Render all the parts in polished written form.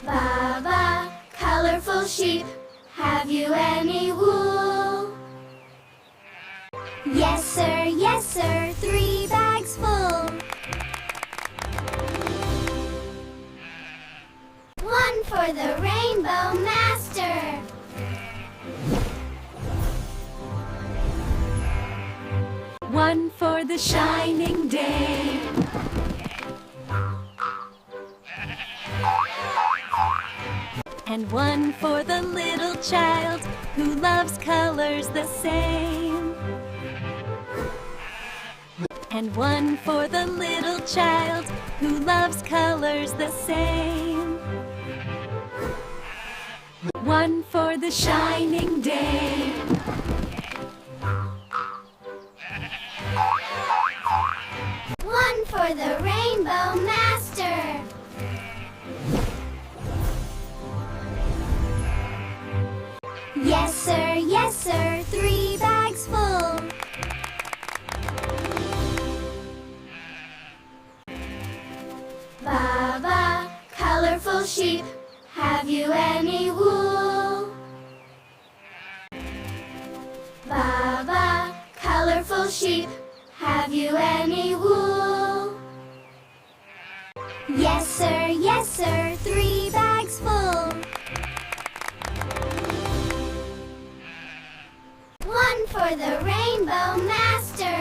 Baa baa, colorful sheep, have you any wool? Yes sir, 3 bags full. One for the rainbow master. One for the shining day. And one for the little child who loves colors the same. And one for the little child who loves colors the same. One for the shining day. One for the rainbow master. Yes sir, 3 bags full. Baa baa, colorful sheep, have you any wool? Baa baa, colorful sheep, have you any wool? Yes sir, 3 bags full. One for the rainbow master.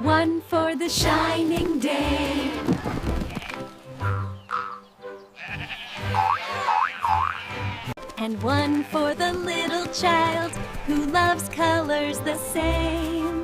One for the shining day. And one for the little child who loves colors the same.